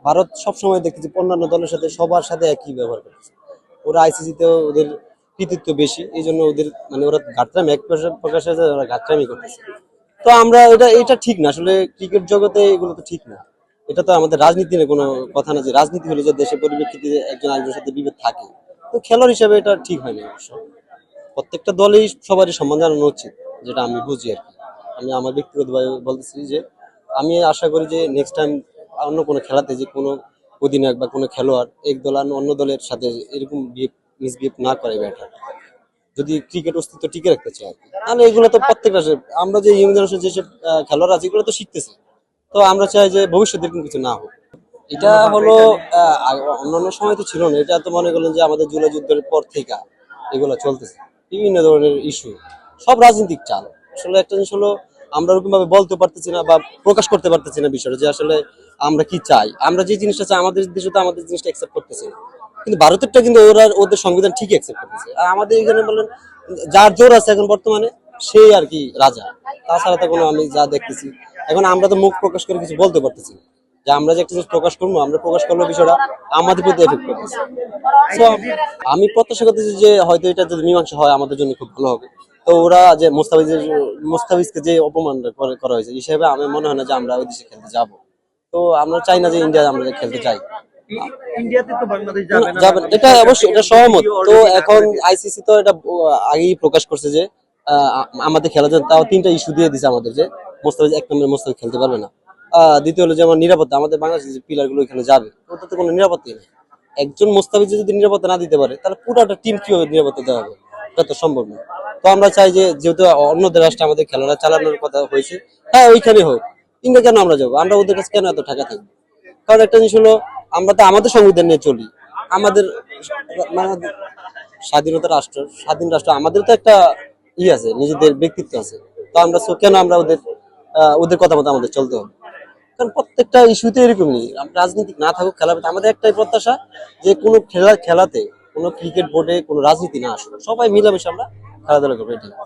ভারত সবসময় দেখতেছি অন্যান্য দলের সাথে সবার সাথে একই ব্যবহার করতেছে। ওরা আইসিসিতে ওদের কৃতিত্ব বেশি, এই জন্য ওদের মানে ওরা ঘাটরামি এক প্রকাশে ওরা ঘাটরামি করতেছে। তো আমরা এটা ঠিক না আসলে, ক্রিকেট জগতে এগুলো তো ঠিক না। এটা তো আমাদের রাজনীতির কোনো কথা না যে রাজনীতি হলে যে দেশের পরিপ্রেক্ষিতে একজন আরেকজনের সাথে বিভেদ থাকে। তো খেলোয়াড় হিসেবে এটা ঠিক হয় না অবশ্য। প্রত্যেকটা দলেই সবারই সম্মান জানানো উচিত, যেটা আমি বুঝি আর কি। আমি আমার ব্যক্তিগতভাবে বলতেছি যে আমি আশা করি যে নেক্সট টাইম অন্য কোনো খেলাতে যে কোনো অধিনায়ক বা কোনো খেলোয়াড় এক দল আর অন্য দলের সাথে এরকম মিসবিহেভ না করে ব্যাটার, যদি ক্রিকেট অস্তিত্ব টিকে রাখতে চায় আর কি। তাহলে এগুলো তো প্রত্যেকটা আমরা যে ইয়ং জেনারেশন যেসব খেলোয়াড় আছে এগুলো তো শিখতেছে। তো আমরা চাই যে ভবিষ্যতে এরকম কিছু না হোক। এটা হলো অন্যান্য সময় তো ছিল না, এটা তো মনে করলেন যে আমাদের জুলাই যুদ্ধের পর থেকে এগুলো চলতেছে, বিভিন্ন ধরনের ইস্যু, সব রাজনৈতিক চাল। আসলে একটা জিনিস হলো, আমরা ওরকম ভাবে বলতে পারতেছি না বা প্রকাশ করতে পারতেছি না বিষয়টা, যে আসলে আমরা কি চাই। আমরা যে জিনিসটা চাই আমাদের দেশে তো আমাদের জিনিসটা অ্যাকসেপ্ট করতেছি না, কিন্তু ভারতেরটা কিন্তু ওরা ওদের সংবিধান ঠিকই অ্যাকসেপ্ট করতেছে। আর আমাদের এখানে বলেন যার জোর আছে এখন বর্তমানে সেই আর কি রাজা, তাছাড়া তো কোনো আমি যা দেখতেছি এখন আমরা তো মুখ প্রকাশ করে কিছু বলতে পারতেছি না। যে আমরা যে একটা জিনিস প্রকাশ করবো, আমরা প্রকাশ করলে বিষয়টা আমাদের প্রতি এফেক্ট করতেছে। So, আমি প্রত্যাশা করতেছি যে হয়তো এটা যদি মীমাংসা হয় আমাদের জন্য খুব ভালো হবে। তো ওরা যে মোস্তাফিজকে যে অপমান করা হয়েছে হিসেবে আমি মনে হয় না যে আমরা ওই দেশে খেলতে যাব। তো আমরা চাই না যে ইন্ডিয়া আমরা খেলতে চাই। ইন্ডিয়াতে তো বাংলাদেশ যাবে না, যাবেন, এটা অবশ্যই এটা সহমত। তো এখন আইসিসি তো এটা আগেই প্রকাশ করছে যে আমাদের খেলা যান, তাও 3টা ইস্যু দিয়ে দিছে আমাদের, যে মোস্তাফিজ এক নম্বরে মোস্তাফিজ খেলতে পারবে না। দ্বিতীয় হলো যেমন নিরাপত্তা, আমাদের বাংলাদেশের যে প্লেয়ার গুলো এখানে যাবে ওটাতে কোনো নিরাপত্তাই নেই। একজন মোস্তাফিজ যদি নিরাপত্তা না দিতে পারে তাহলে পুরোটা টিম কিভাবে নিরাপত্তা দেওয়া হবে, এটা তো সম্ভব না। তো আমরা চাই যে যেহেতু অন্য রাষ্ট্রে আমাদের খেলাটা চালানোর কথা হয়েছে, হ্যাঁ ওইখানে হোক। ইন্ডিয়া কেন আমরা যাবো, আমরা ওদের কাছে কেন এত টাকা থাকবো? কারণ একটা জিনিস হলো, আমরা তো আমাদের সংবিধান নিয়ে চলি। আমাদের মানে স্বাধীনতা রাষ্ট্র, স্বাধীন রাষ্ট্র, আমাদের তো একটা আছে, নিজেদের ব্যক্তিত্ব আছে। তো আমরা কেন আমরা ওদের কথা মতো আমাদের চলতে হবে? কারণ প্রত্যেকটা ইস্যুতে এরকমই, রাজনীতি না থাকুক খেলা, আমাদের একটাই প্রত্যাশা যে কোনো খেলাতে কোনো ক্রিকেট বোর্ডে কোনো রাজনীতি না আসুক, সবাই মিলেমিশে আমরা খেলাধুলা করবো, এটাই।